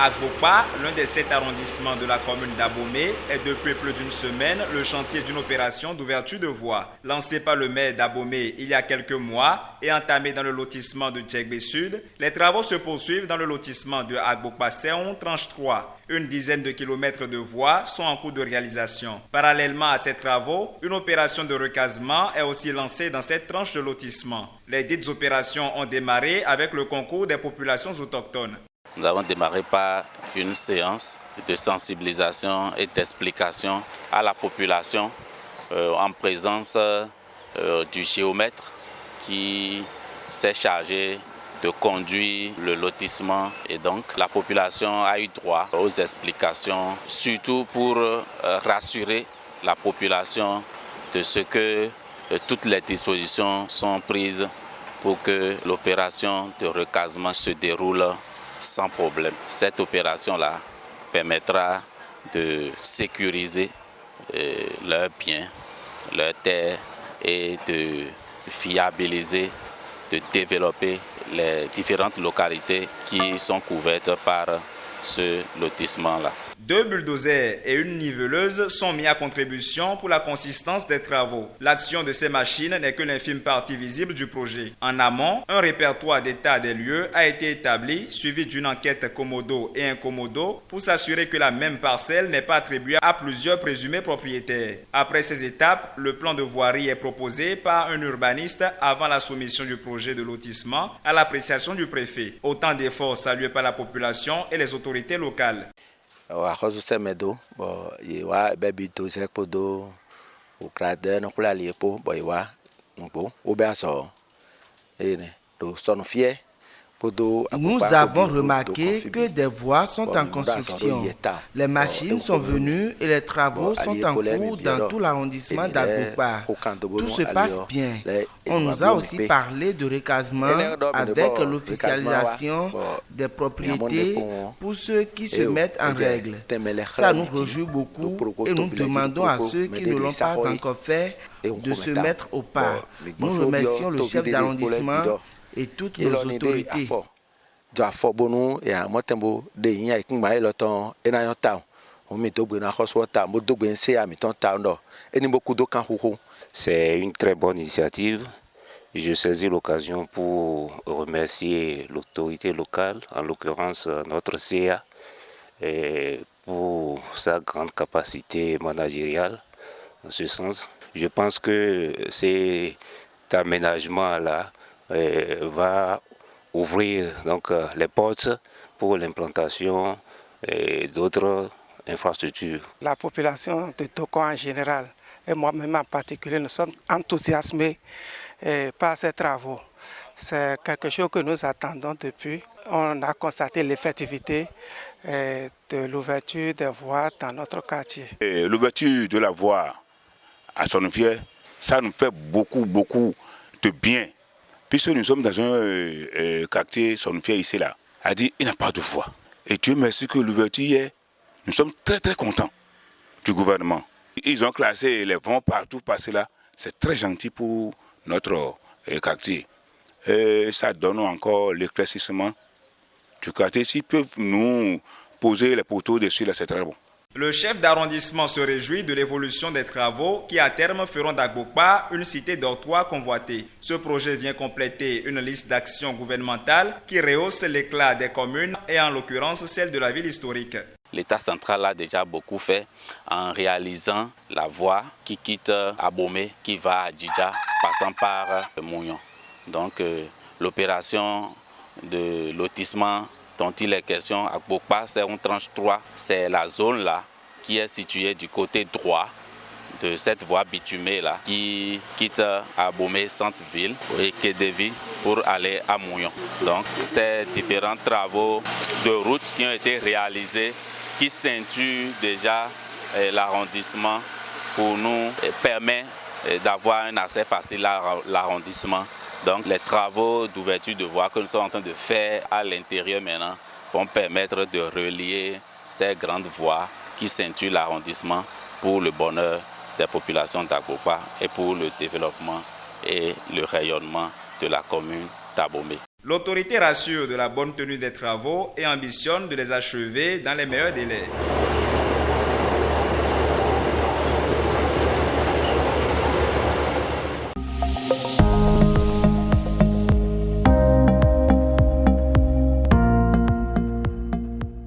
Agbokpa, l'un des 7 arrondissements de la commune d'Abomey, est depuis plus d'une semaine le chantier d'une opération d'ouverture de voies. Lancée par le maire d'Abomey il y a quelques mois et entamée dans le lotissement de Djegbe Sud, les travaux se poursuivent dans le lotissement de Agbokpa-Seon, tranche 3. Une dizaine de kilomètres de voies sont en cours de réalisation. Parallèlement à ces travaux, une opération de recasement est aussi lancée dans cette tranche de lotissement. Les dites opérations ont démarré avec le concours des populations autochtones. Nous avons démarré par une séance de sensibilisation et d'explication à la population en présence du géomètre qui s'est chargé de conduire le lotissement, et donc la population a eu droit aux explications, surtout pour rassurer la population de ce que toutes les dispositions sont prises pour que l'opération de recasement se déroule sans problème. Cette opération-là permettra de sécuriser leurs biens, leurs terres et de fiabiliser, de développer les différentes localités qui sont couvertes par ce lotissement-là. 2 bulldozers et une niveleuse sont mis à contribution pour la consistance des travaux. L'action de ces machines n'est que l'infime partie visible du projet. En amont, un répertoire d'état des lieux a été établi, suivi d'une enquête commodo et incommodo pour s'assurer que la même parcelle n'est pas attribuée à plusieurs présumés propriétaires. Après ces étapes, le plan de voirie est proposé par un urbaniste avant la soumission du projet de lotissement à l'appréciation du préfet. Autant d'efforts salués par la population et les autorités locales. Wahozu semedo bo yewa bebido sekpodo ukrade no kula liepo bo yewa ngbo obeaso ene do sonfie. Nous avons remarqué que des voies sont en construction. Les machines sont venues et les travaux sont en cours dans tout l'arrondissement d'Agbokpa. Tout se passe bien. On nous a aussi parlé de recasement avec l'officialisation des propriétés pour ceux qui se mettent en règle. Ça nous réjouit beaucoup et nous demandons à ceux qui ne l'ont pas encore fait de se mettre au pas. Nous remercions le chef d'arrondissement et toutes nos autorités. C'est une très bonne initiative. Je saisis l'occasion pour remercier l'autorité locale, en l'occurrence notre CA, pour sa grande capacité managériale. En ce sens, je pense que cet aménagement-là va ouvrir donc les portes pour l'implantation d'autres infrastructures. La population de Toko en général et moi-même en particulier, nous sommes enthousiasmés par ces travaux. C'est quelque chose que nous attendons depuis. On a constaté l'effectivité de l'ouverture des voies dans notre quartier. L'ouverture de la voie à Sonnefière, ça nous fait beaucoup de bien. Puisque nous sommes dans un quartier Sonnefière ici là, a dit il n'y a pas de voie. Et Dieu merci que l'ouverture hier, nous sommes très contents du gouvernement. Ils ont classé les vents partout passer là. C'est très gentil pour notre quartier. Et ça donne encore l'éclaircissement du quartier. S'ils peuvent nous poser les poteaux dessus là, c'est très bon. Le chef d'arrondissement se réjouit de l'évolution des travaux qui à terme feront d'Agbokpa une cité dortoir convoitée. Ce projet vient compléter une liste d'actions gouvernementales qui rehausse l'éclat des communes et en l'occurrence celle de la ville historique. L'État central a déjà beaucoup fait en réalisant la voie qui quitte Abomey, qui va à Djidja, passant par Mounion. Donc l'opération de lotissement dont il est question à Agbokpa, c'est une tranche 3. C'est la zone là qui est située du côté droit de cette voie bitumée là qui quitte Abomey centre-ville et Kedevi pour aller à Mounion. Donc ces différents travaux de route qui ont été réalisés qui ceinturent déjà l'arrondissement pour nous permet d'avoir un accès facile à l'arrondissement. Donc les travaux d'ouverture de voies que nous sommes en train de faire à l'intérieur maintenant vont permettre de relier ces grandes voies qui ceinturent l'arrondissement pour le bonheur des populations d'Agbokpa et pour le développement et le rayonnement de la commune d'Abomey. L'autorité rassure de la bonne tenue des travaux et ambitionne de les achever dans les meilleurs délais.